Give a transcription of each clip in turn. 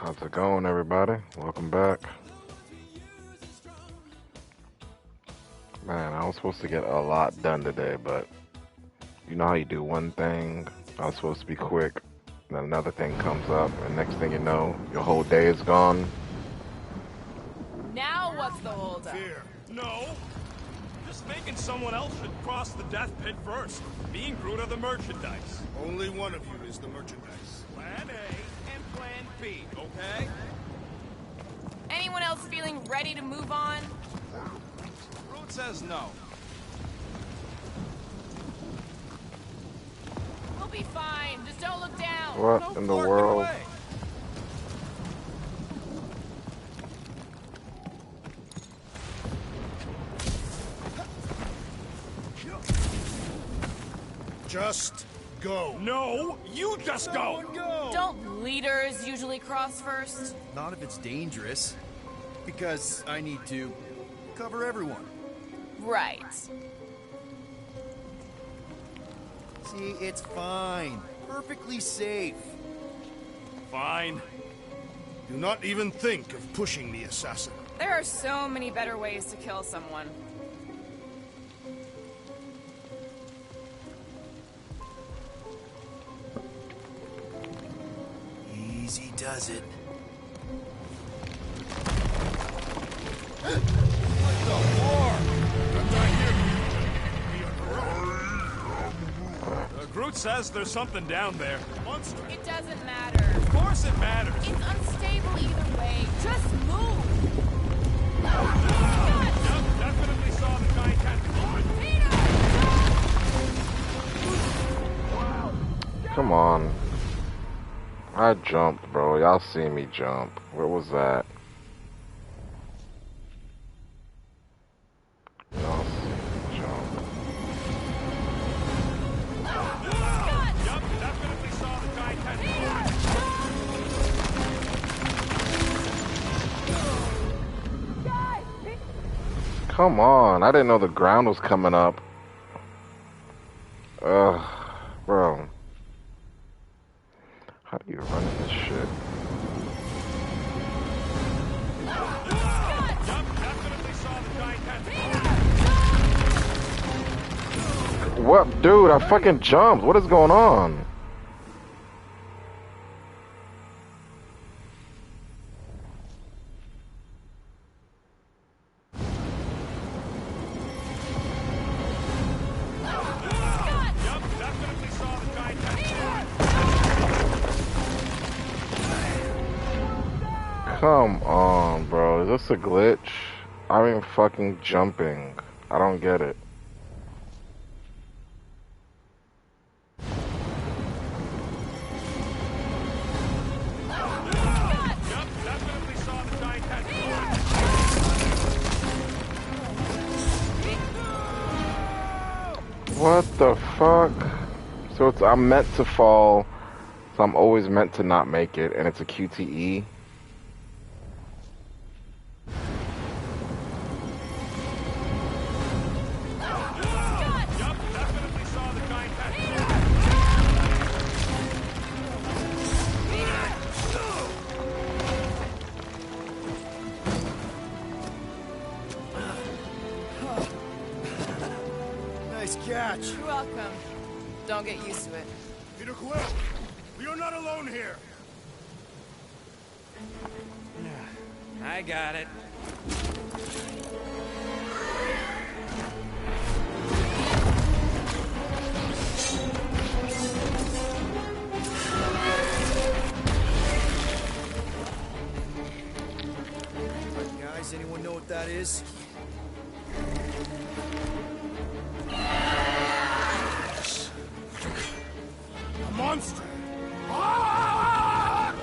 How's it going, everybody? Welcome back. Man, I was supposed to get a lot done today, but you know how you do one thing, I was supposed to be quick, then another thing comes up, and next thing you know, your whole day is gone. Now what's the holdup? Fear. No. Just making someone else should cross the death pit first. Me and Groot are the merchandise. Only one of you is the merchandise. Plan A and Plan B, okay? Anyone else feeling ready to move on? Groot says no. We'll be fine. Just don't look down. What No in the forking world? away. Just go. No, you just go. Don't leaders usually cross first? Not if it's dangerous. Because I need to cover everyone. Right. See, it's fine. Perfectly safe. Fine. Do not even think of pushing the assassin. There are so many better ways to kill someone. Easy does it. Groot says there's something down there. Monster. It doesn't matter. Of course it matters. It's unstable either way. Just move. Yep, definitely saw the giant tentacle. Come on. I jumped, bro. Y'all see me jump. Where was that? Y'all see me jump. Yep, definitely saw the giant tentacle. Come on. I didn't know the ground was coming up. Ugh, bro. How do you run in this shit? Yep, definitely saw the giant tentacle. What? Dude, I fucking jumped. What is going on? Yep, definitely saw the giant tentacle. Come on, bro. Is this a glitch? I'm even fucking jumping. I don't get it. Yep, definitely saw the giant tentacle. What the fuck? So it's I'm meant to fall, so I'm always meant to not make it, and it's a QTE. Yep, definitely saw the giant tentacle. Nice catch. You're welcome. Don't get used to it. Peter Quill, we are not alone here. I got it. Guys, anyone know what that is? A monster. Ah!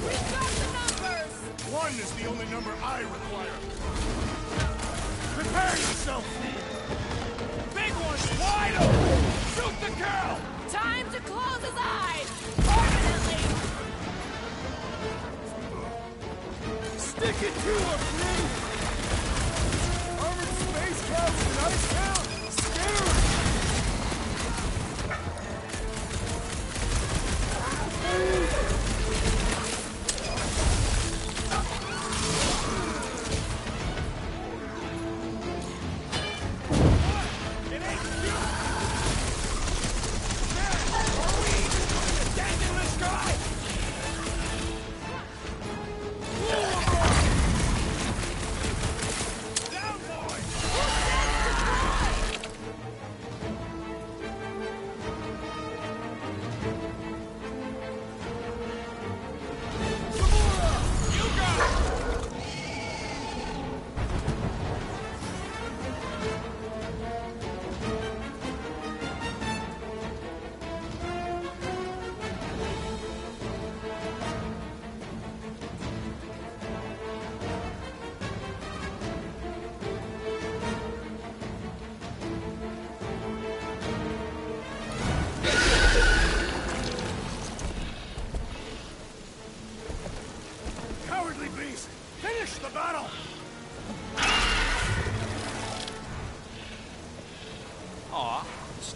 We've got the numbers. One is the only number I require. Prepare yourself. Big one's wide open. Shoot the girl. Time to close his eyes. Permanently. Stick it to him, Groot! Armored space caps and ice down! Scary!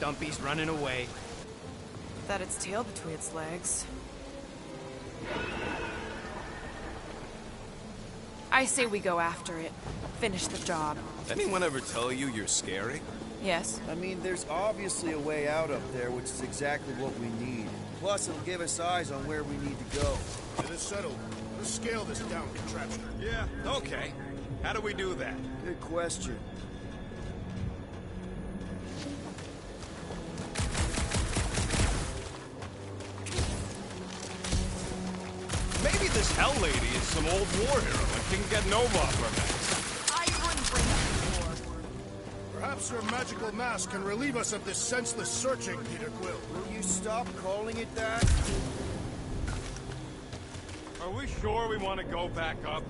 Stumpy's running away. That its tail between its legs. I say we go after it. Finish the job. Anyone ever tell you you're scary? Yes. I mean, there's obviously a way out up there, which is exactly what we need. Plus, it'll give us eyes on where we need to go. It is settled. Let's scale this down contraption. Yeah, okay. How do we do that? Good question. Maybe this Hell Lady is some old war hero and can get Nova off our backs. I wouldn't bring up the war. Perhaps your magical mask can relieve us of this senseless searching, Peter Quill. Will you stop calling it that? Are we sure we want to go back up?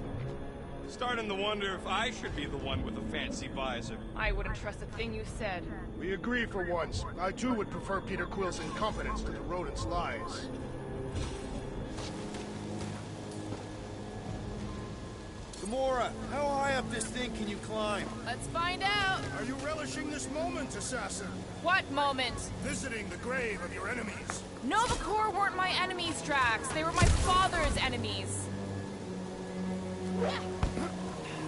Starting to wonder if I should be the one with a fancy visor. I wouldn't trust a thing you said. We agree for once. I too would prefer Peter Quill's incompetence to the rodent's lies. Gamora, how high up this thing can you climb? Let's find out. Are you relishing this moment, assassin? What moment? Visiting the grave of your enemies. Nova Corps weren't my enemies, Drax. They were my father's enemies.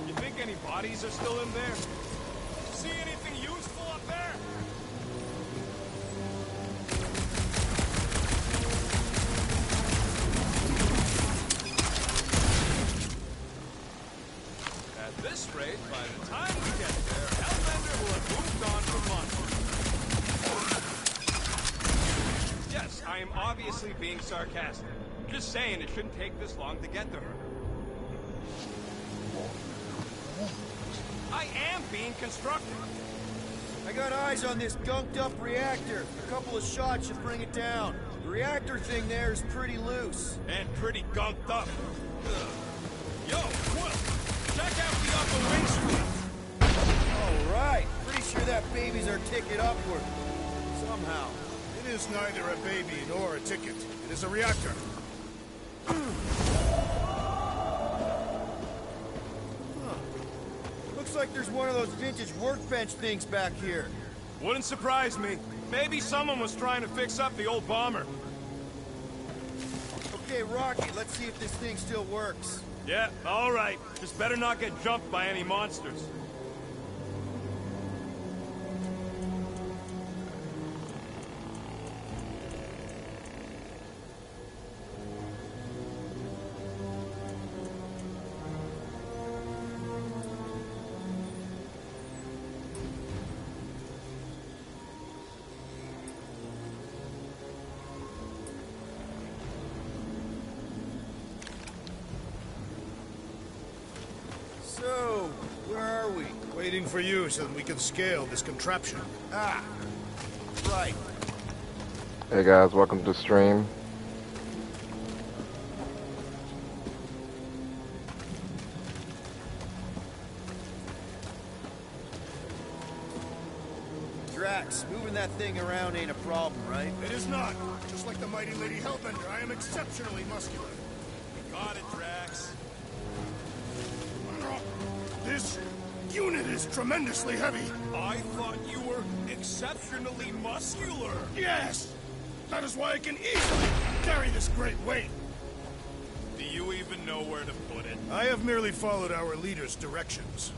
You think any bodies are still in there? See anything useful up there? At this rate, by the time we get there, Hellbender will have moved on from Montreal. Yes, I am obviously being sarcastic. Just saying it shouldn't take this long to get to her. I am being constructive. I got eyes on this gunked up reactor. A couple of shots should bring it down. The reactor thing there is pretty loose. And pretty gunked up. Ugh. Yo, Quill, check out the upper wing street. All right. Pretty sure that baby's our ticket upward. Somehow. It is neither a baby nor a ticket. It is a reactor. Looks like there's one of those vintage workbench things back here. Wouldn't surprise me. Maybe someone was trying to fix up the old bomber. Okay, Rocky, let's see if this thing still works. Yeah, all right. Just better not get jumped by any monsters. So, where are we? Waiting for you so that we can scale this contraption. Ah, right. Hey guys, welcome to the stream. Drax, moving that thing around ain't a problem, right? It is not. Just like the mighty Lady Hellbender, I am exceptionally muscular. Got it, Drax. This unit is tremendously heavy. I thought you were exceptionally muscular. Yes! That is why I can easily carry this great weight. Do you even know where to put it? I have merely followed our leader's directions.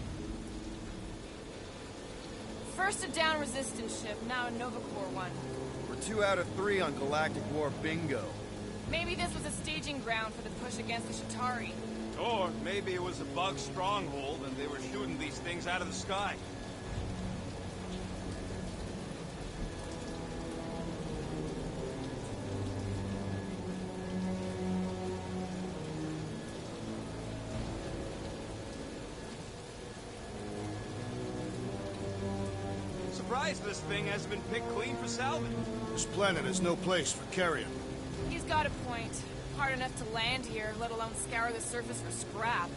First a down resistance ship, now a Nova Corps one. We're 2 out of 3 on Galactic War bingo. Maybe this was a staging ground for the push against the Chitauri. Or maybe it was a bug stronghold and they were shooting these things out of the sky. Surprised this thing hasn't been picked clean for salvage. This planet is no place for carrion. He's got a point. Hard enough to land here, let alone scour the surface for scrap.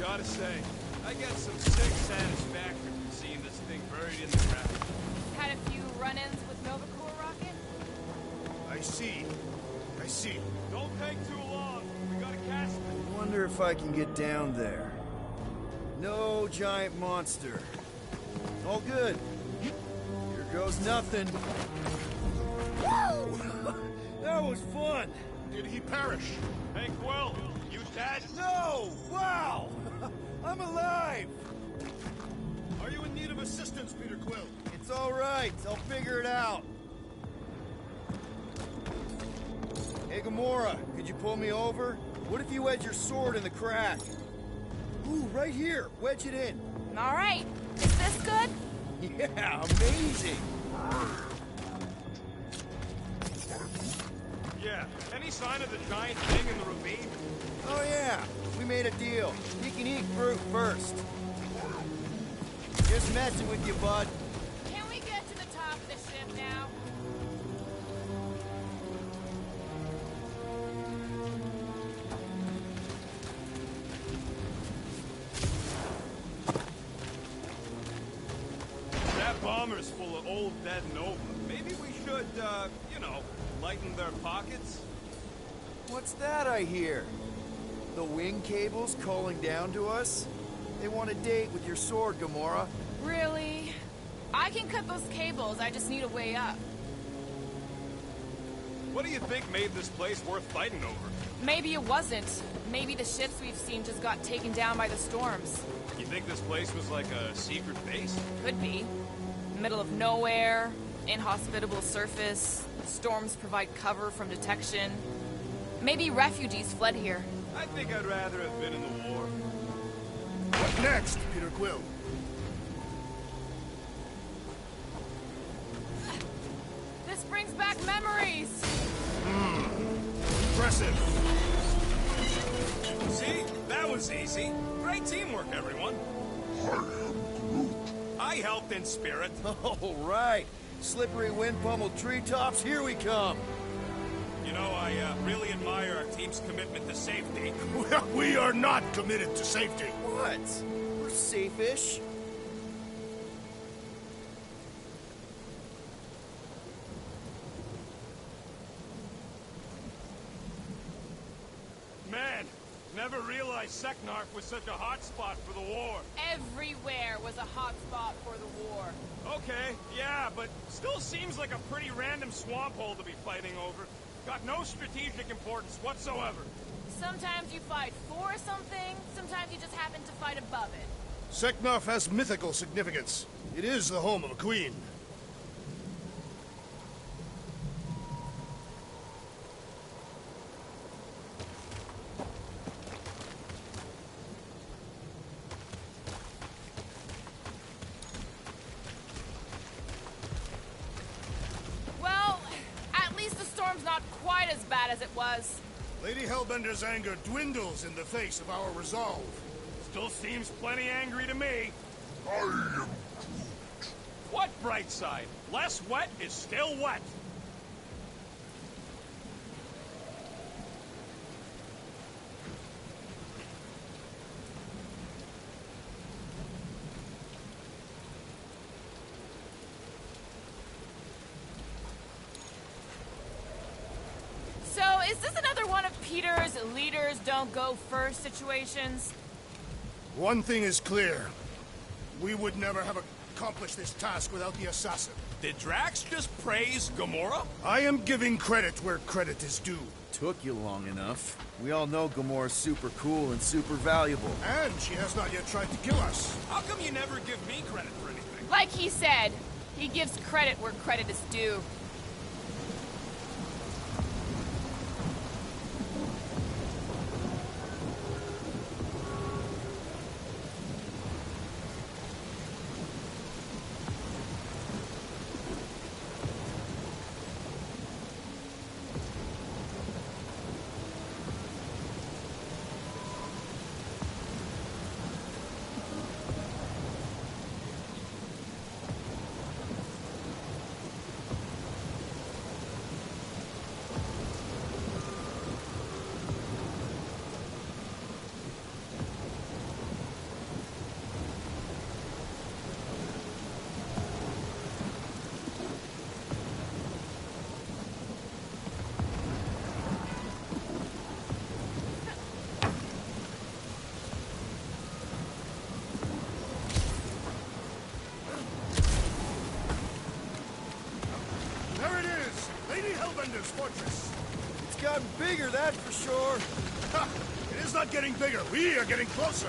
Gotta say, I get some sick satisfaction from seeing this thing buried in the ground. Had a few run-ins with Nova Corps rocket? I see. I see. Don't take too long. We gotta catch them. Wonder if I can get down there. No giant monster. All good. Here goes nothing. Woo! That was fun. Did he perish? Hey, Quill, you dead? No! Wow! I'm alive! Are you in need of assistance, Peter Quill? It's all right. I'll figure it out. Hey, Gamora, could you pull me over? What if you wedge your sword in the crack? Ooh, right here. Wedge it in. All right. Is this good? Yeah, amazing. Yeah. Any sign of the giant thing in the ravine? Oh, yeah. We made a deal. You can eat fruit first. Just messing with you, bud. Can we get to the top of the ship now? That bomber's full of old dead Nova. Maybe we should, you know, lighten their pockets? What's that I hear? The wing cables calling down to us? They want a date with your sword, Gamora. Really? I can cut those cables, I just need a way up. What do you think made this place worth fighting over? Maybe it wasn't. Maybe the ships we've seen just got taken down by the storms. You think this place was like a secret base? Could be. Middle of nowhere, inhospitable surface, storms provide cover from detection. Maybe refugees fled here. I think I'd rather have been in the war. What next, Peter Quill? This brings back memories! Impressive. See? That was easy. Great teamwork, everyone. I helped in spirit. All right. Slippery wind-pummeled treetops, here we come. You know, I really admire our team's commitment to safety. We are not committed to safety. What? We're safe-ish. Man, never realized Seknarf was such a hot spot for the war. Everywhere was a hot spot for the war. Okay, yeah, but still seems like a pretty random swamp hole to be fighting over. Got no strategic importance whatsoever. Sometimes you fight for something, sometimes you just happen to fight above it. Seknarf has mythical significance. It is the home of a queen. Well, at least the storm's not quite as bad as it was. Lady Hellbender's anger dwindles in the face of our resolve. Still seems plenty angry to me. What bright side? Less wet is still wet. So, is this another one of Peter's leaders don't go first situations? One thing is clear. We would never have accomplished this task without the assassin. Did Drax just praise Gamora? I am giving credit where credit is due. Took you long enough. We all know Gamora's super cool and super valuable. And she has not yet tried to kill us. How come you never give me credit for anything? Like he said, he gives credit where credit is due. Hellbender's fortress. It's gotten bigger, that's for sure. Ha! It is not getting bigger. We are getting closer.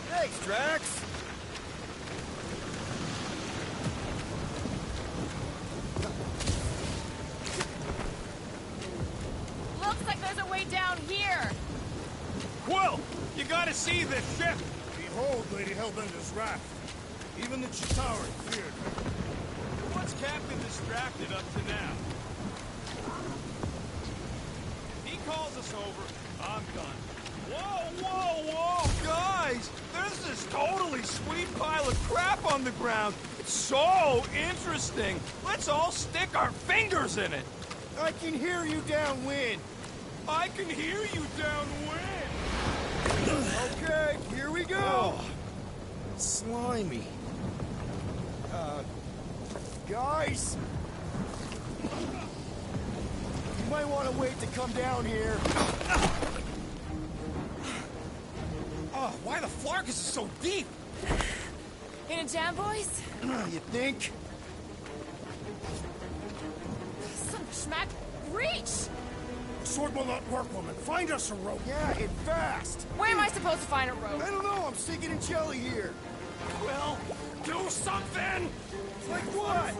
Thanks, Drax. Looks like there's a way down here. Quill, you gotta see this ship. Behold Lady Hellbender's wrath. Even the Chitauri feared her. What's Captain distracted up to now? If he calls us over, I'm done. Whoa, whoa, whoa, guys! There's this totally sweet pile of crap on the ground. It's so interesting. Let's all stick our fingers in it. I can hear you downwind. I can hear you downwind. Okay, here we go. Slimy. Guys? You might want to wait to come down here. Oh, why the Flarkus is so deep? In a jam, boys? You think? Son of a schmack. Reach! Sword will not work, woman. Find us a rope. Yeah, and fast. Where am I supposed to find a rope? I don't know, I'm sinking in jelly here. Well, do something! Like what?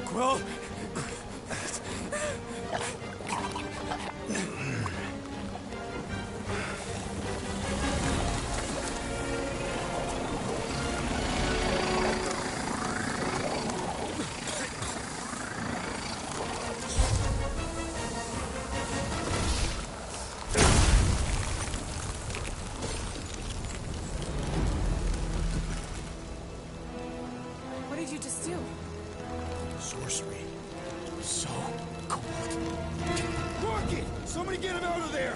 Quill? What did you just do? Sorcery. So cool. Rocket! Somebody get him out of there!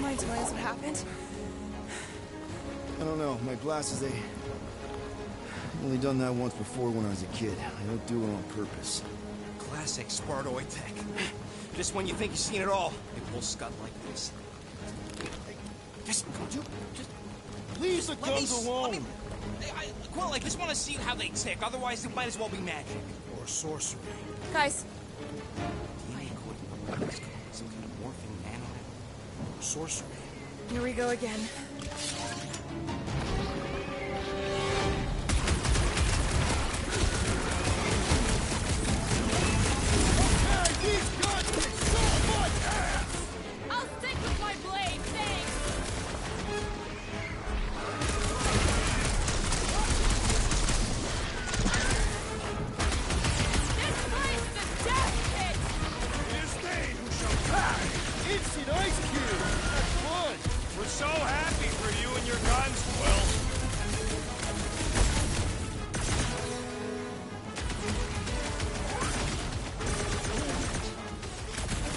Mind telling us what happened? I don't know, my glasses, I've only done that once before when I was a kid. I don't do it on purpose. Classic Spartoid tech. Just when you think you've seen it all, they pull scud like this. Just Leave the guns alone! Quill, I just want to see how they tick. Otherwise, it might as well be magic. Or sorcery. Guys, DNA code. Some kind of morphing nano. Or sorcery. here we go again. Hey, these guns kick so much ass! I'll stick with my blade, thanks! This place is a death pit! It is they who shall die. Instant ice cube! That's fun! We're so happy for you and your guns, Quill.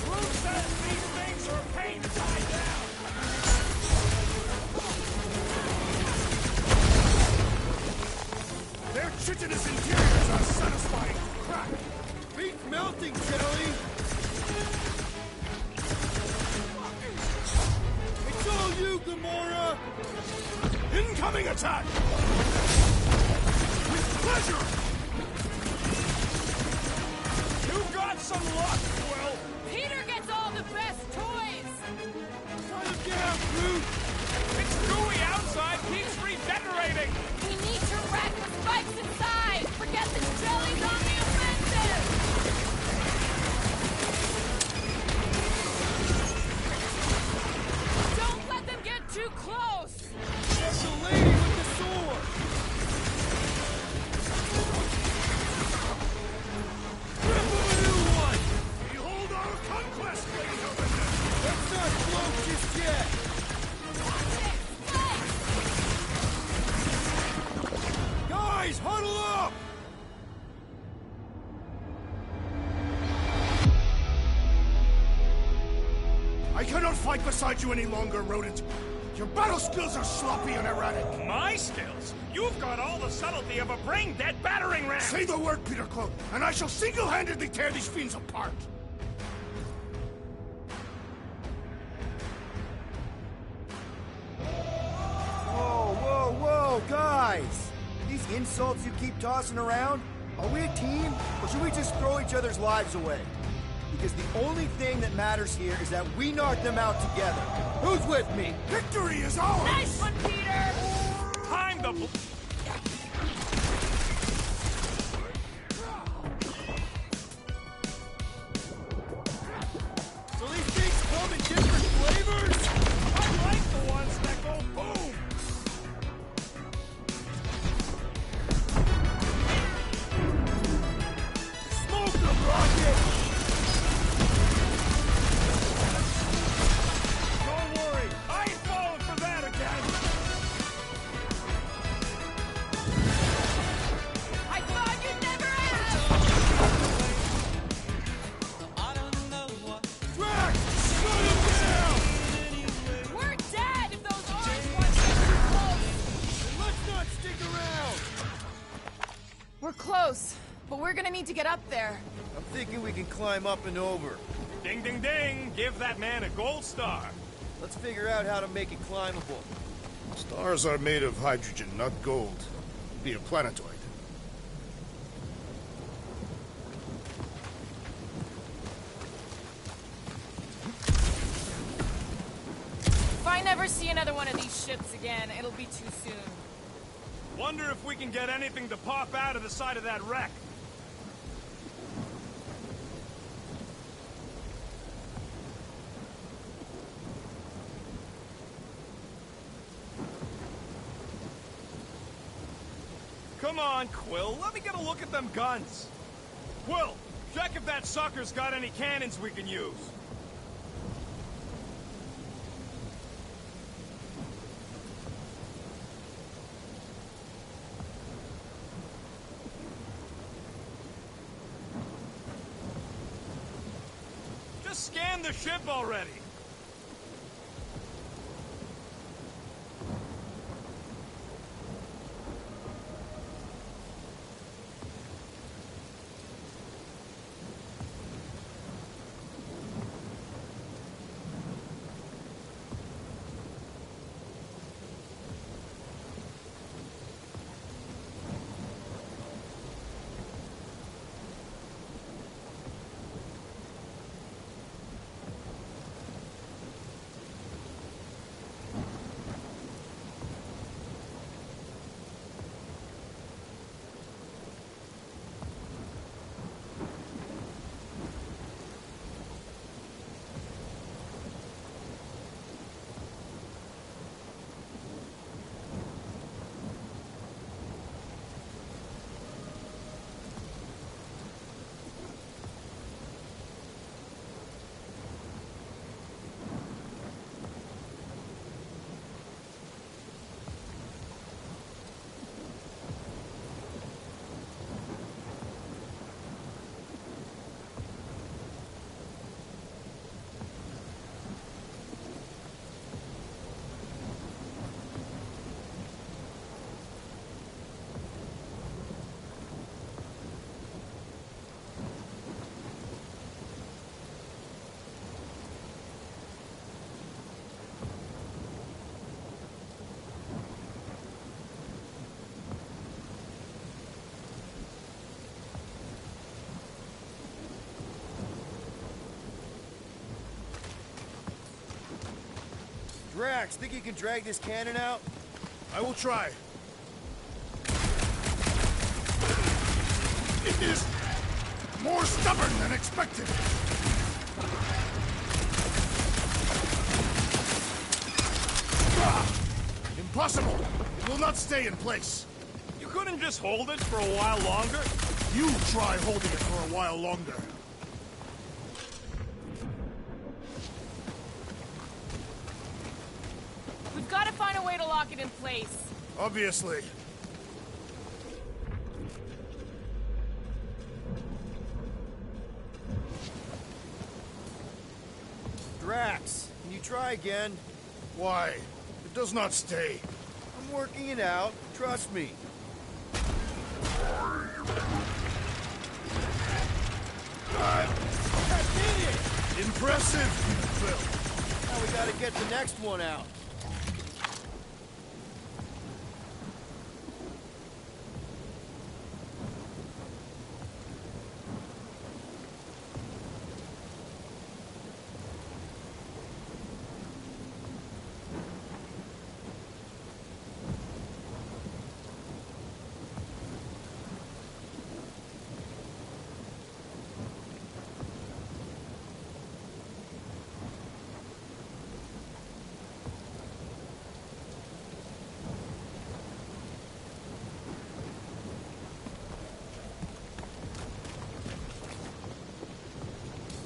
Who says these things are a pain to tie down? Their chitinous interiors are satisfying crack. Beat melting, jelly! It's all you, Gamora! Incoming attack! With pleasure! You got some luck, Quill. Peter gets all the best toys! Shut him down, Groot! It's gooey outside, keeps regenerating. We need to wreck the spikes inside! Forget the jellies on the offensive! Don't let them get too close! That's the lady with the sword! I cannot fight beside you any longer, rodent. Your battle skills are sloppy and erratic. My skills? You've got all the subtlety of a brain-dead battering ram! Say the word, Peter Cloak, and I shall single-handedly tear these fiends apart. Whoa, whoa, whoa, guys! These insults you keep tossing around, are we a team, or should we just throw each other's lives away? Because the only thing that matters here is that we knock them out together. Who's with me? Victory is ours! Nice one, Peter! Time to... So these things come in different flavors? I like the ones that go boom! Smoke them, Rocket! Don't worry, I ain't falling for that again! I thought you'd never ask! Drax, shut him down! We're dead if those orange ones get too close! Let's not stick around! We're close, but we're gonna need to get up there. I'm thinking we can climb up and over. Ding, ding, ding! Give that man a gold star! Let's figure out how to make it climbable. Stars are made of hydrogen, not gold. Be a planetoid. If I never see another one of these ships again, it'll be too soon. Wonder if we can get anything to pop out of the side of that wreck. Come on, Quill, let me get a look at them guns. Quill, check if that sucker's got any cannons we can use. Just scan the ship already. Drax, think you can drag this cannon out? I will try. It is more stubborn than expected. Impossible! It will not stay in place. You couldn't just hold it for a while longer? You try holding it for a while longer. We've got to find a way to lock it in place. Obviously. Drax, try again. Why? It does not stay. I'm working it out. Trust me. Impressive, Phil. Now we gotta get the next one out.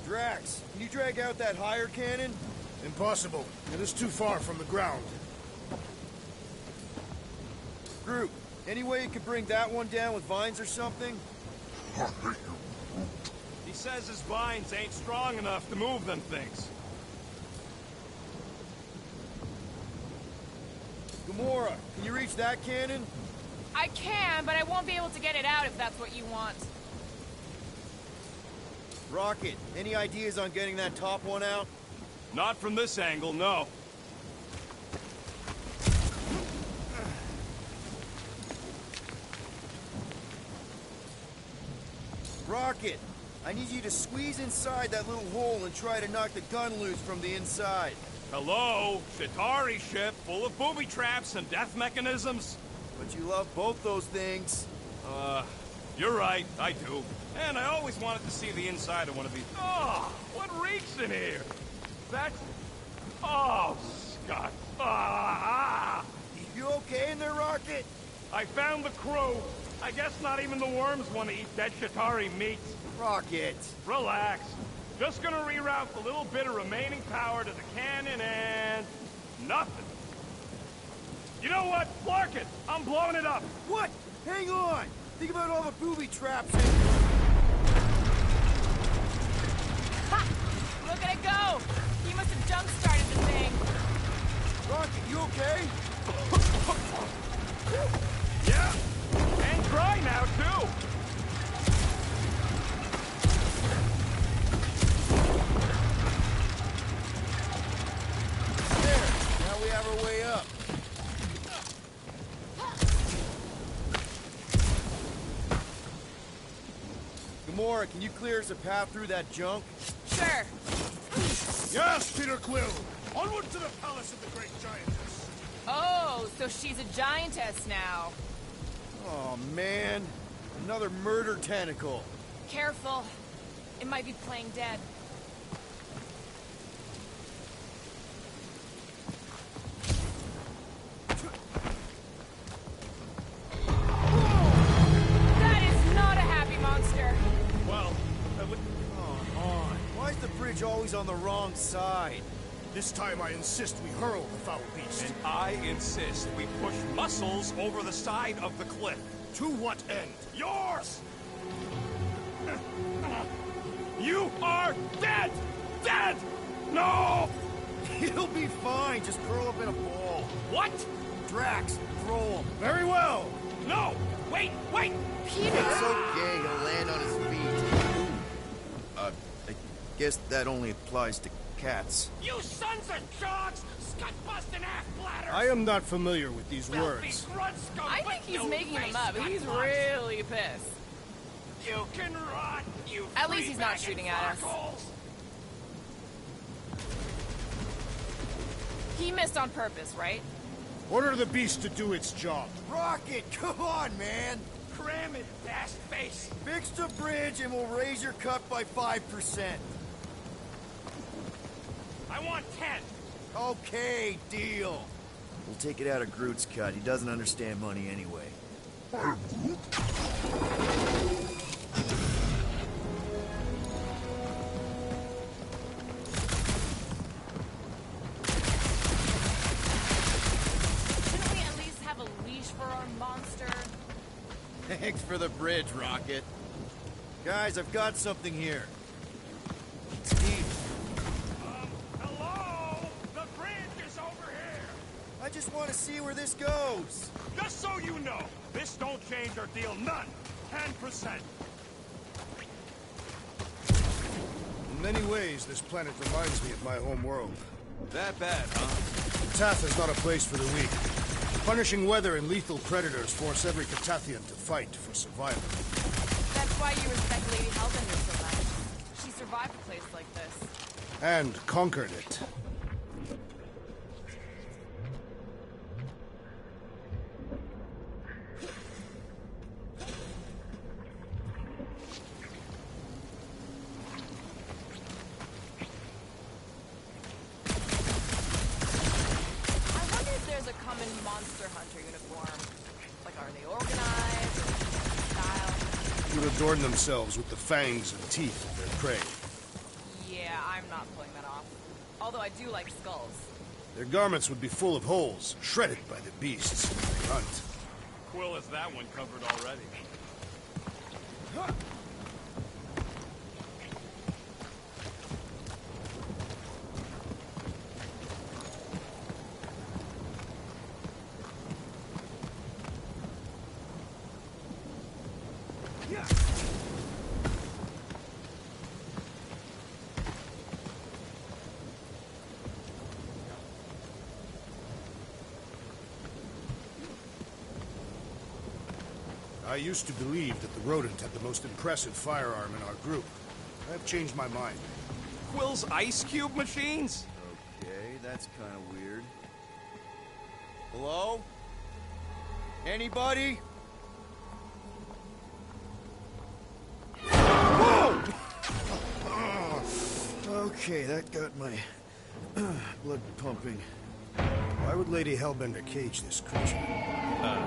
Drax, can you drag out that higher cannon? Impossible. It is too far from the ground. Groot, any way you could bring that one down with vines or something? He says his vines ain't strong enough to move them things. Gamora, can you reach that cannon? I can, but I won't be able to get it out if that's what you want. Rocket, any ideas on getting that top one out? Not from this angle, no. Rocket, I need you to squeeze inside that little hole and try to knock the gun loose from the inside. Hello? Chitauri ship full of booby traps and death mechanisms? But you love both those things. You're right, I do. And I always wanted to see the inside of one of these. Oh, what reeks in here? That's... Oh, Scott. Ah! You okay in there, Rocket? I found the crew. I guess not even the worms want to eat dead Chitauri meat. Rocket. Relax. Just gonna reroute the little bit of remaining power to the cannon and... nothing. You know what? Flark it! I'm blowing it up! What? Hang on! Think about all the booby traps and... Ha! Look at it go! He must have jump-started the thing. Rocket, you okay? Yeah! And dry now, too! There, now we have our way up. Gamora, can you clear us a path through that junk? Sure. Yes, Peter Quill! Onward to the palace of the great giantess! Oh, so she's a giantess now. Oh, man. Another murder tentacle. Careful. It might be playing dead. That is not a happy monster. Well, Come on. Why is the bridge always on the wrong side? This time I insist we hurl the foul beast. and I insist we push muscles over the side of the cliff. To what end? Yours! You are dead! Dead! No! He'll be fine. Just curl up in a ball. What? Drax, throw him. Very well! No! Wait! Wait! Peter! It's okay. He'll land on his feet. I guess that only applies to cats. You sons of dogs! Scut-busting ass-bladders! I am not familiar with these Filthy words. grunt scum, I but think he's you making them face up. He's scut-butts. really pissed. You can rot, you At least he's not free-bagging shooting at us. fuckholes. He missed on purpose, right? Order the beast to do its job. Rocket, come on, man. Cram it, ass face! Fix the bridge and we'll raise your cut by 5%. I want 10! Okay, deal. We'll take it out of Groot's cut. He doesn't understand money anyway. Shouldn't we at least have a leash for our monster? Thanks for the bridge, Rocket. Guys, I've got something here. Steve, Hello? The I just want to see where this goes. Just so you know, this don't change our deal none. 10%. In many ways, this planet reminds me of my home world. That bad, huh? Katath is not a place for the weak. Punishing weather and lethal predators force every Katathian to fight for survival. That's why you respect Lady Hellbender so much. She survived a place like this. And conquered it. Monster hunter uniform. Like, are they organized? Style? Would adorn themselves with the fangs and teeth of their prey. Yeah, I'm not pulling that off. Although I do like skulls. Their garments would be full of holes, shredded by the beasts they hunt. Quill has that one covered already. I used to believe that the rodent had the most impressive firearm in our group. I've changed my mind. Quill's ice cube machines? Okay, that's kind of weird. Hello? Anybody? Whoa! Okay, that got my blood pumping. Why would Lady Hellbender cage this creature?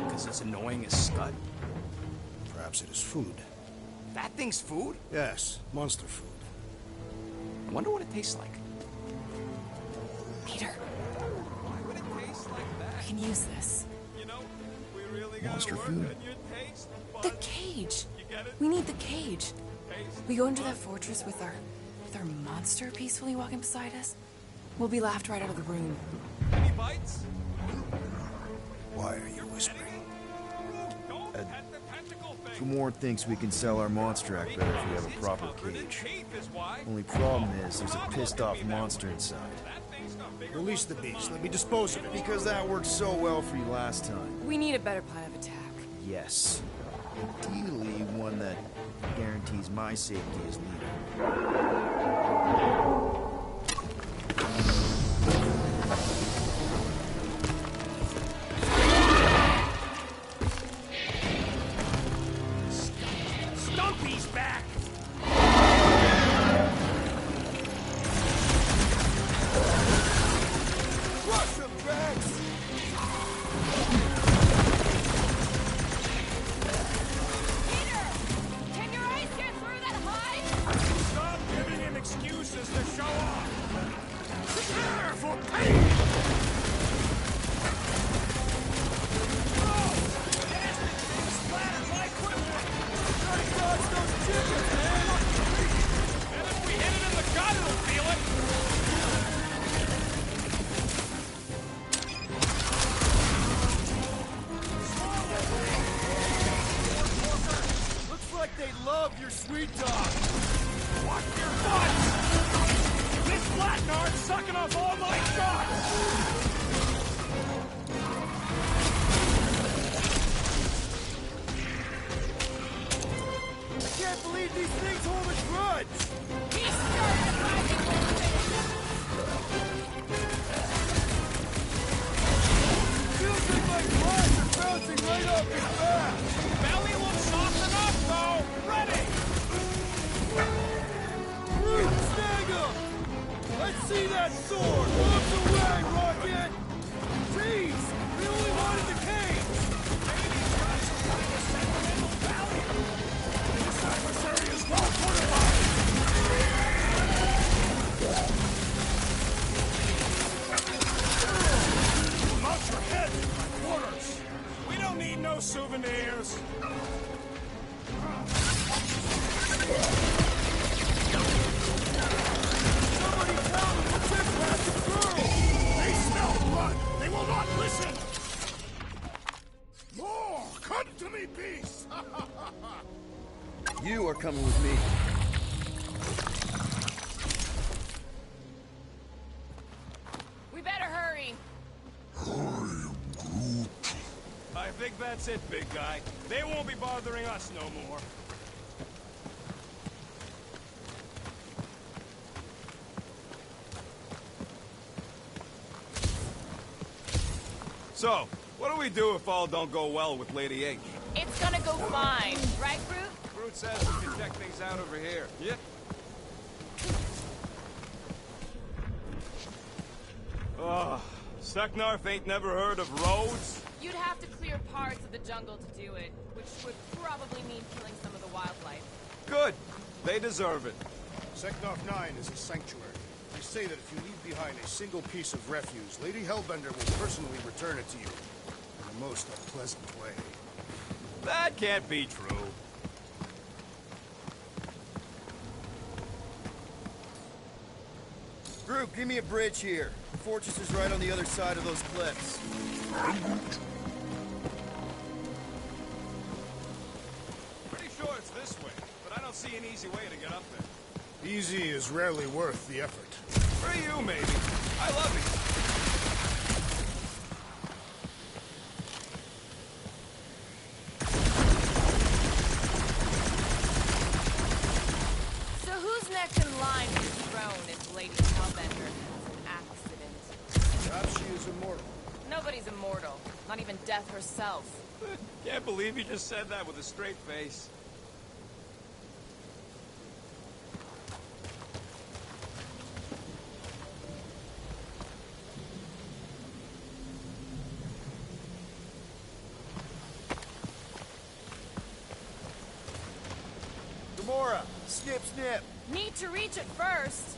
Because it's annoying as scud. Perhaps it is food. That thing's food? Yes, monster food. I wonder what it tastes like. Peter, Why would it taste like I that? can use this. You know, we really Monster gotta work food? on your taste The buds. cage. You get it? We need the cage. Taste We go into that fortress with our monster peacefully walking beside us. We'll be laughed right out of the room. Any bites? Why are you whispering? Don't pet the tentacle thing. Fomor thinks we can sell our monster act better if we have a proper cage. Teeth is why. Only problem is there's a pissed off monster inside. That thing's got bigger Release the beast. Let me dispose of it. Because that worked so well for you last time. We need a better plan of attack. Yes. Ideally, one that guarantees my safety as leader. Stumpy's back! Crush him, Rex! Peter! Can your eyes get through that hide? Stop giving him excuses to show off! Prepare for pain! Splattered my equipment! Gotta dodge those chickens, man! And if we hit it in the gut, it'll feel it! Looks like they love your sweet talk. Watch your butts! This Flatnard's sucking off all my shots! I can't believe these things hold a grudge. He started fighting Feels like my claws are bouncing right off his back. Belly looks soft enough, though! Ready! Root, snag him! Let's see that sword! Moves away, Rocket! Jeez! We only wanted the cage! This adversary is well fortified! Mount your head in my quarters! We don't need no souvenirs! Somebody tell them the ship passing through! They smell You are coming with me. We better hurry. I think that's it, big guy. They won't be bothering us no more. So, what do we do if all don't go well with Lady H? It's gonna go fine, right, Groot? Groot says we can check things out over here. Yeah. Ugh. Seknarf ain't never heard of roads? You'd have to clear parts of the jungle to do it, which would probably mean killing some of the wildlife. Good. They deserve it. Seknarf 9 is a sanctuary. They say that if you leave behind a single piece of refuse, Lady Hellbender will personally return it to you in the most unpleasant way. That can't be true. Group, give me a bridge here. The fortress is right on the other side of those cliffs. Pretty sure it's this way, but I don't see an easy way to get up there. Easy is rarely worth the effort. For you, maybe. I love it. So who's next in line for the throne if Lady Hellbender has an accident? Perhaps she is immortal. Nobody's immortal. Not even death herself. Can't believe you just said that with a straight face. Gamora, snip, snip. Need to reach it first.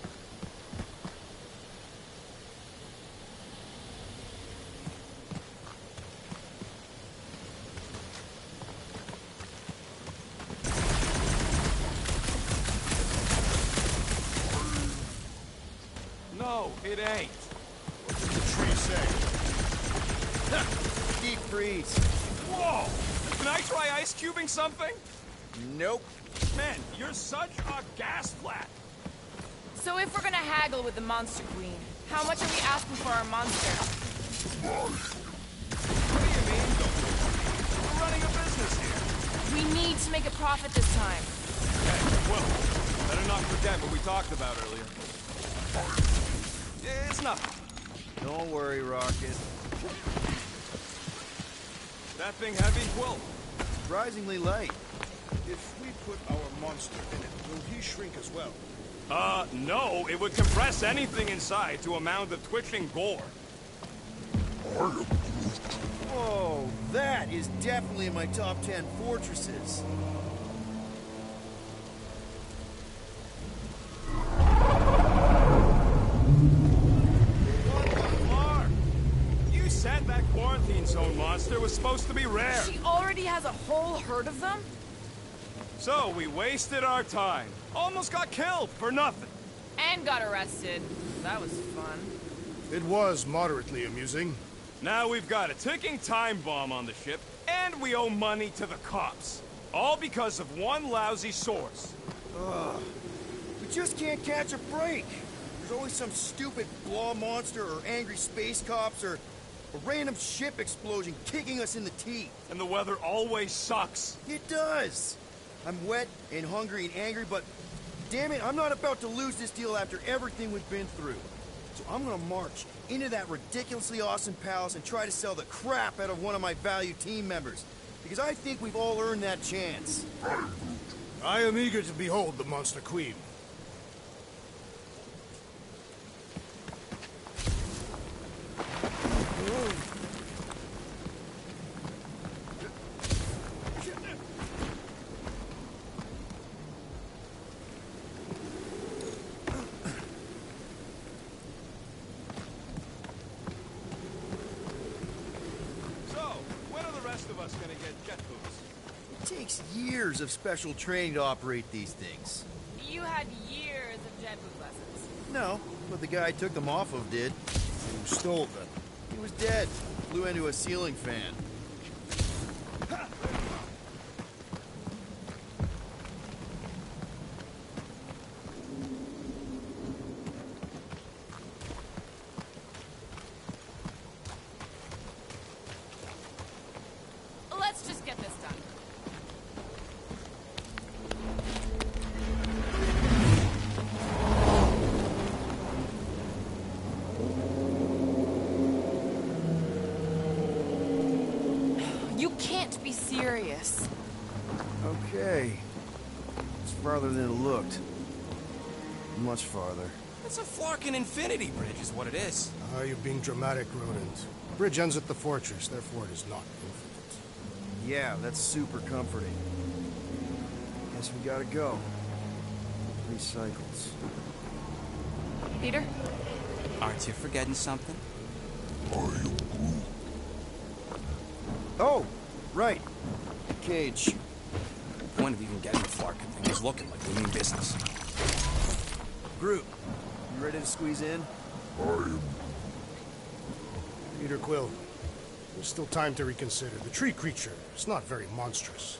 No, it ain't. What does the tree say? Deep freeze. Whoa! Can I try ice cubing something? Nope. Man, you're such a gas flat. So if we're gonna haggle with the Monster Queen, how much are we asking for our monster? What do you mean, don't you? We're running a business here. We need to make a profit this time. Okay, well, better not forget what we talked about earlier. It's nothing. Don't worry, Rocket. That thing heavy, Quill? Surprisingly light. If we put our monster in it, will he shrink as well? No. It would compress anything inside to a mound of twitching gore. Whoa, that is definitely in my top 10 fortresses. Clark! You said that quarantine zone monster was supposed to be rare. She already has a whole herd of them? So we wasted our time. Almost got killed for nothing. And got arrested. That was fun. It was moderately amusing. Now we've got a ticking time bomb on the ship, and we owe money to the cops. All because of one lousy source. We just can't catch a break. There's always some stupid blah monster or angry space cops or a random ship explosion kicking us in the teeth. And the weather always sucks. It does. I'm wet and hungry and angry, but damn it, I'm not about to lose this deal after everything we've been through. So I'm gonna march into that ridiculously awesome palace and try to sell the crap out of one of my valued team members. Because I think we've all earned that chance. I am eager to behold the Monster Queen. It takes years of special training to operate these things. You had years of jet boot lessons. No, but the guy I took them off of did. Who stole them? He was dead. Flew into a ceiling fan. Okay. It's farther than it looked. Much farther. It's a Flarkin Infinity Bridge is what it is. Ah, you're being dramatic, Rodent. Bridge ends at the fortress, therefore it is not infinite. Yeah, that's super comforting. Guess we gotta go. 3 cycles. Peter? Aren't you forgetting something? Oh, right. Cage. The point of even getting the Flarkin thing is looking like we mean business. Groot, you ready to squeeze in? Peter Quill, there's still time to reconsider. The tree creature is not very monstrous.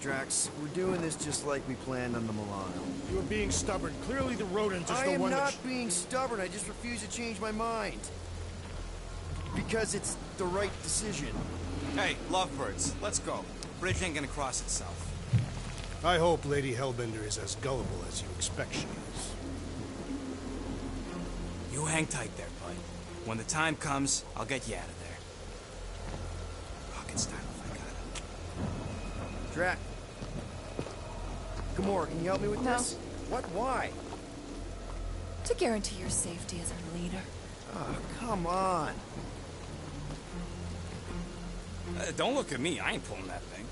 Drax, we're doing this just like we planned on the Milano. You are being stubborn. Clearly the rodent is I the am one not being stubborn. I just refuse to change my mind. Because it's the right decision. Hey, lovebirds, let's go. Bridge ain't gonna cross itself. I hope Lady Hellbender is as gullible as you expect she is. You hang tight there, bud. When the time comes, I'll get you out of there. Rocket style if I gotta. Drax. Gamora, can you help me with No. this? What? Why? To guarantee your safety as our leader. Oh, come on. Don't look at me, I ain't pulling that thing.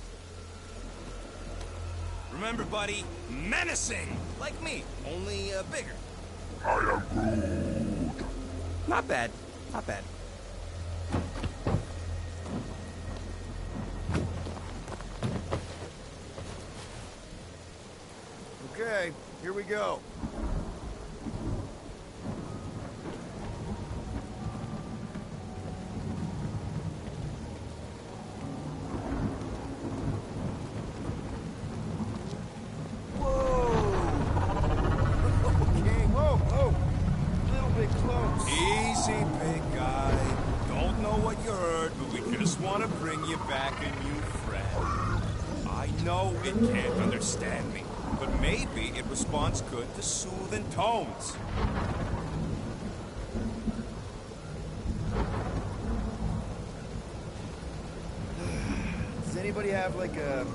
Remember, buddy, menacing! Like me, only bigger. I am Groot. Not bad, not bad. Okay, here we go. Easy, big guy. Don't know what you heard, but we just want to bring you back a new friend. I know it can't understand me, but maybe it responds good to soothing tones. Does anybody have like a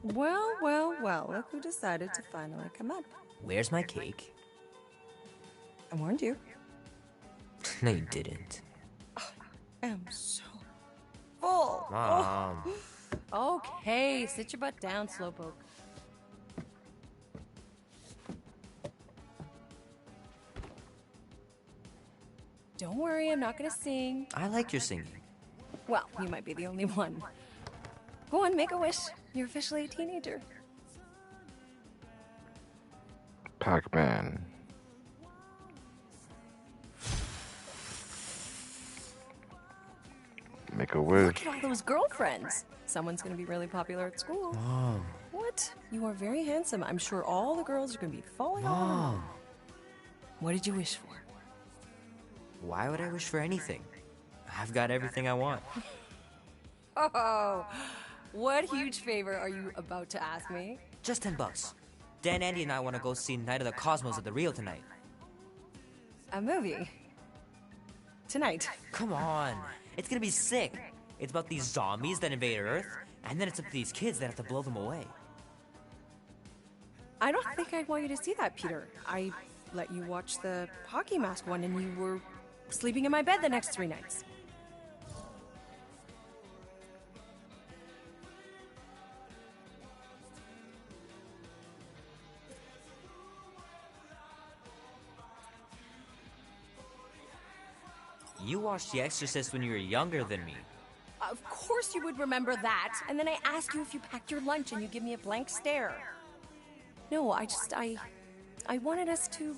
Well, well, well, look who decided to finally come up. Where's my cake? I warned you. No, you didn't. I am so full. Mom. Okay, sit your butt down, Slowpoke. Don't worry, I'm not gonna sing. I like your singing. Well, you might be the only one. Go on, make a wish. You're officially a teenager. Pac-Man. Make a wish. Look at all those girlfriends. Someone's gonna be really popular at school. Mom. What? You are very handsome. I'm sure all the girls are gonna be falling on you. Mom. What did you wish for? Why would I wish for anything? I've got everything I want. Oh, what huge favor are you about to ask me? Just $10. Dan, Andy, and I want to go see Night of the Cosmos at the Rio tonight. A movie? Tonight? Come on. It's gonna be sick. It's about these zombies that invade Earth, and then it's up to these kids that have to blow them away. I don't think I'd want you to see that, Peter. I let you watch the hockey mask one and you were sleeping in my bed the next 3 nights. You watched The Exorcist when you were younger than me. Of course you would remember that. And then I ask you if you packed your lunch and you give me a blank stare. No, I wanted us to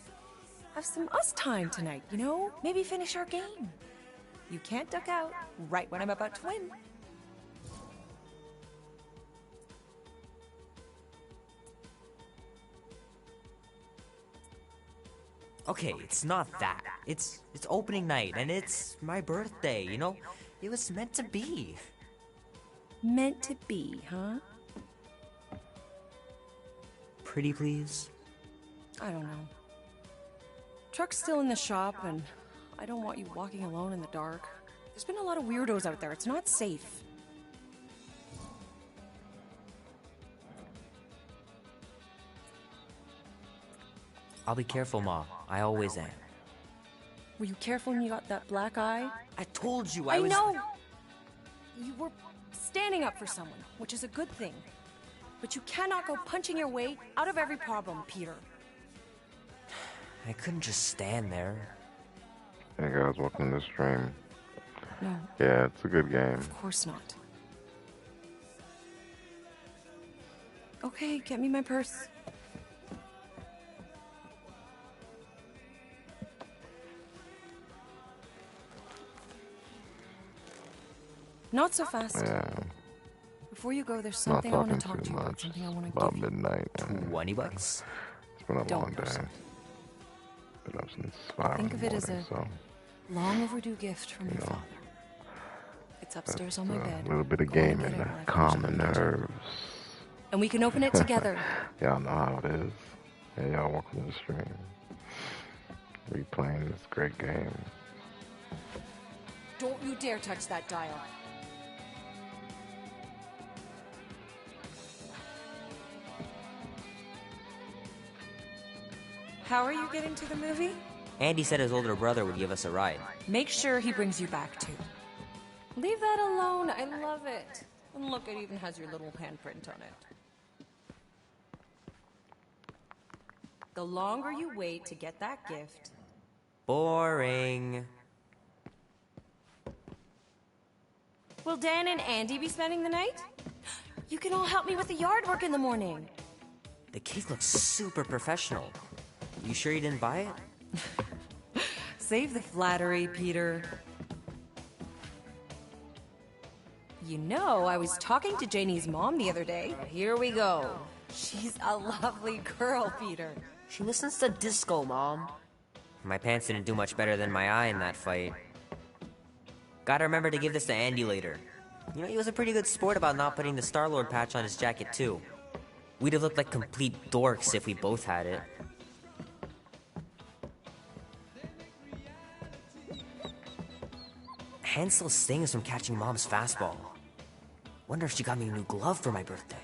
have some us time tonight, you know? Maybe finish our game. You can't duck out right when I'm about to win. Okay, it's not that. It's opening night, and it's my birthday, you know? It was meant to be. Meant to be, huh? Pretty please? I don't know. Truck's still in the shop, and I don't want you walking alone in the dark. There's been a lot of weirdos out there. It's not safe. I'll be careful, Ma. I always am. Were you careful when you got that black eye? I told you I was... know! You were standing up for someone, which is a good thing. But you cannot go punching your way out of every problem, Peter. I couldn't just stand there. Hey guys, welcome to the stream. No. Yeah, it's a good game. Of course not. Okay, get me my purse. Not so fast. Yeah, Before you go, there's not something I want to talking talk to too you about. much. Something I want to About give you. midnight. And $20? it's been a Don't long day. personally. Been up since 5 Think in of the it as morning, a so long overdue gift from your know, father. It's upstairs on my bed. a little bit of Go and gaming get to it while I calm finish the up the kitchen. nerves. And we can open it together. Y'all know how it is. Hey, y'all, welcome to the stream. Replaying this great game. Don't you dare touch that dial. How are you getting to the movie? Andy said his older brother would give us a ride. Make sure he brings you back too. Leave that alone. I love it. And look, it even has your little handprint on it. The longer you wait to get that gift... Boring. Will Dan and Andy be spending the night? You can all help me with the yard work in the morning. The cake looks super professional. You sure you didn't buy it? Save the flattery, Peter. You know, I was talking to Janie's mom the other day. Here we go. She's a lovely girl, Peter. She listens to disco, Mom. My pants didn't do much better than my eye in that fight. Gotta remember to give this to Andy later. You know, he was a pretty good sport about not putting the Star-Lord patch on his jacket, too. We'd have looked like complete dorks if we both had it. Hand still stings from catching Mom's fastball. Wonder if she got me a new glove for my birthday.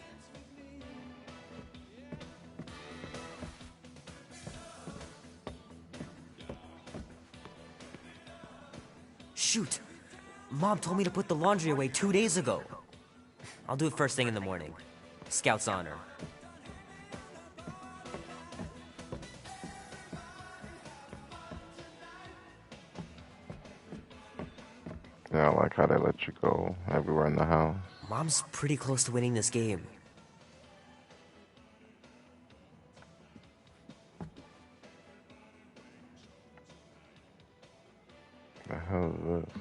shoot. Mom told me to put the laundry away 2 days ago. I'll do it first thing in the morning. Scout's honor. Yeah, I like how they let you go everywhere in the house. Mom's pretty close to winning this game. The hell is this?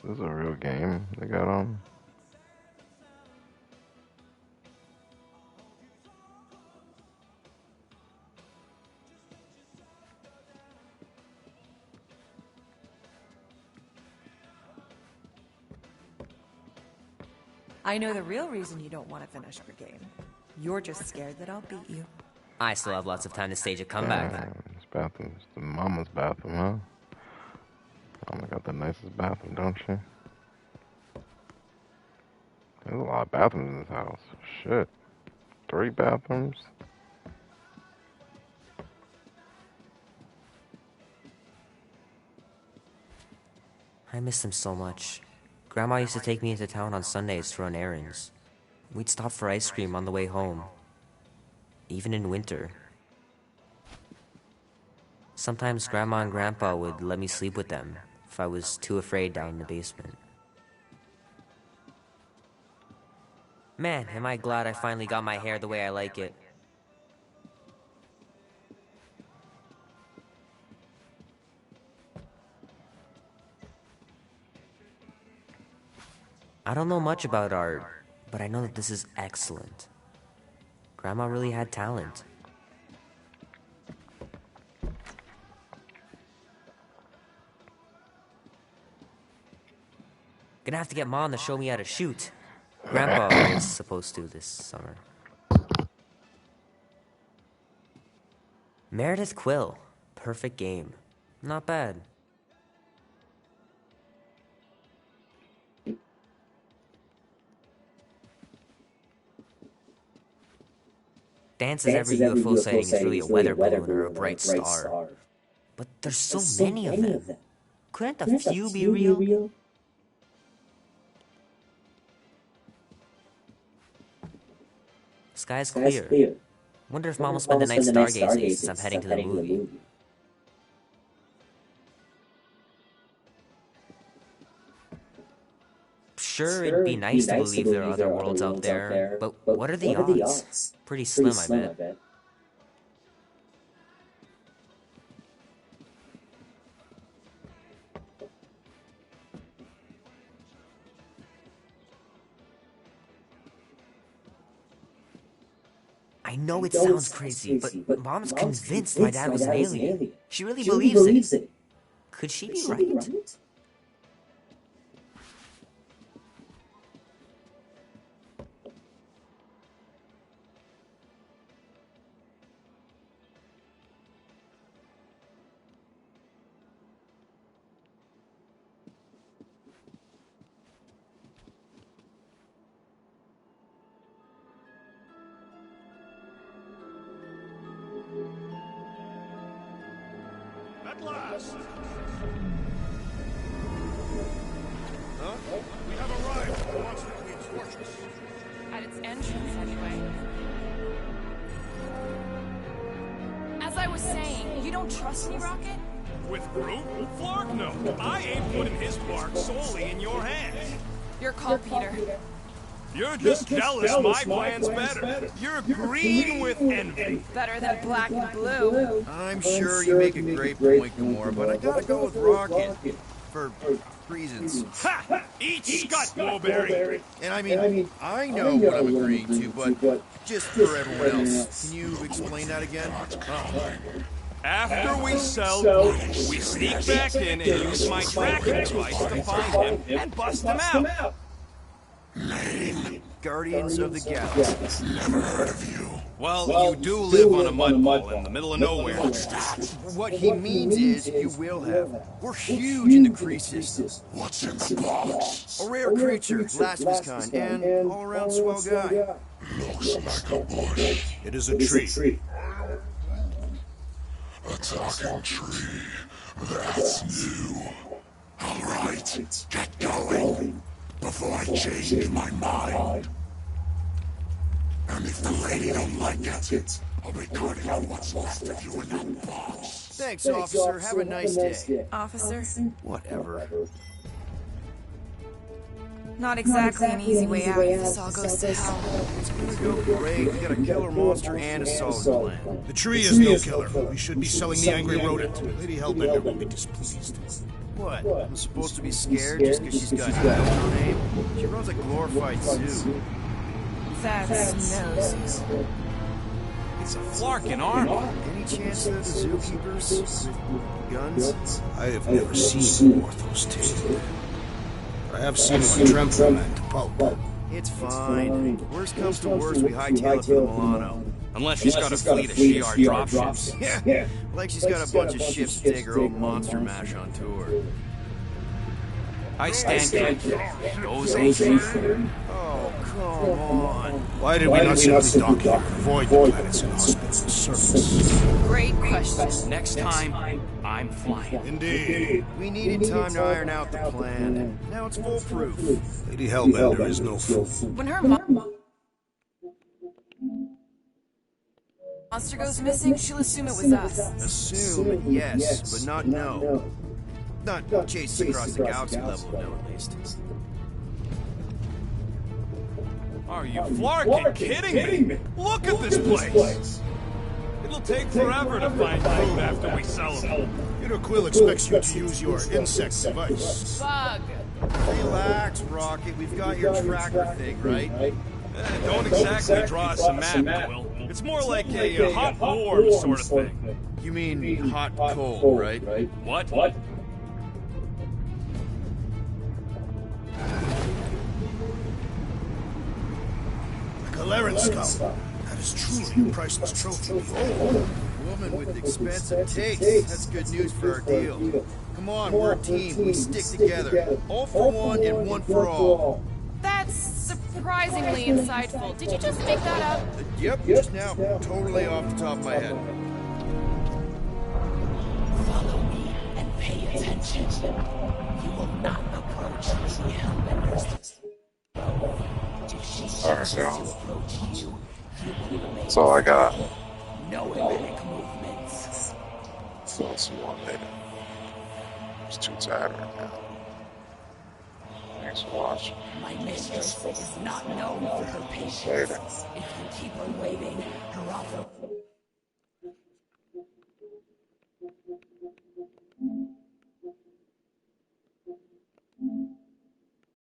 This is a real game they got on. I know the real reason you don't want to finish our game. You're just scared that I'll beat you. I still have lots of time to stage a comeback. This bathroom's the mama's bathroom, huh? Mama got the nicest bathroom, don't she? There's a lot of bathrooms in this house. Shit. 3 bathrooms? I miss him so much. Grandma used to take me into town on Sundays to run errands. We'd stop for ice cream on the way home. Even in winter. Sometimes Grandma and Grandpa would let me sleep with them if I was too afraid down in the basement. Man, am I glad I finally got my hair the way I like it. I don't know much about art, but I know that this is excellent. Grandma really had talent. Gonna have to get Mom to show me how to shoot. Grandpa was supposed to this summer. Meredith Quill. Perfect game. Not bad. Dance's every UFO sighting is really a weather balloon or a bright star. But there's so many of them. Couldn't a few be real? Sky's clear. Wonder if Mom will spend the night stargazing since I'm heading to the movie. Sure, it'd be nice to believe there are other worlds out there, but what are the odds? Pretty slim, I bet. I know it sounds crazy, but Mom's convinced my dad was an alien. She really believes it. Could she be right? At last! Huh? We have arrived at the Monster Queen's fortress. At its entrance, anyway. As I was saying, you don't trust me, Rocket? With Groot? Flark, no. I ain't putting his bark solely in your hands. Your call, Peter. You're just jealous my plan's better. You're green with envy. Better than black and blue. I'm sure you make a great point, Gamora, but I gotta go with Rocket. For reasons. Ha! Eat scut, Blowberry! And I mean, I know what I'm agreeing to, but just for everyone else, can you explain that again? After we sell Groot, we sneak back in and use my tracking device to find him and bust him out. Guardians of the Galaxy. Never heard of you. Well, you do live on a mud ball in the middle of nowhere. What he means is you will have. We're huge in the Kree system. What's in the box? A rare creature, last of his kind, and all-around swell guy. Looks like a bush. It is a tree. A Talking tree. That's new. Alright, get going. Before I change my mind. And if the lady don't like it, I'll be cutting out what's left of you in that box. Thanks, officer. Have a nice day. Officer? Whatever. Not exactly an easy way out if this all goes to hell. It's gonna go great. We got a killer monster and a solid plan. The tree is no killer. We should be selling the angry rodent. Lady Hellbender will be displeased. What? I'm supposed to be scared just because she's got hell in her name? She runs a glorified zoo. That's no zoo. It's a Flarkin army. Any chance they're the zookeepers with guns? I have never seen Orthos tail. I have seen him on Tremford and Pulp. It's fine. Worst comes to worst, we hightail it for the Milano. Unless she's got a fleet of Shi'ar dropships. Yeah, like she's got a bunch of ships to take her old monster mash on tour. I stand corrected. Those ain't fair. Oh, come on. Why did we not simply dock here and avoid the planet's inhospitable surface? Great question. Next time, I'm flying. Indeed. We needed time to iron out the plan. Now it's foolproof. Lady Hellbender is no fool. When her monster goes missing, she'll assume it was us. Assume, yes, but not no. Not chase across the galaxy level, no, at least. Are you Flarkin kidding me? Look at this place! It'll take forever to find food after we sell them. Peter Quill expects you to use your insect device. Bug. Relax, Rocket. We've got your tracker thing, right? Don't exactly draw us a map, Quill. It's more like a hot warm sort of thing. You mean hot cold, right? What? Galarian skull. That is truly a priceless trophy. Oh, Woman with expensive taste. That's good news for our deal. Come on, we're a team. We stick together. All for one and one for all. That's surprisingly insightful. Did you just make that up? Yep, just now. Totally off the top of my head. Follow me and pay attention. You will not approach Lady Hellbender's. Alright, y'all. That's all I got. No erratic movements. Fill some more later. It's too tired right now. Thanks for watching. My mistress is not known for her patience. If you keep her waiting, her offer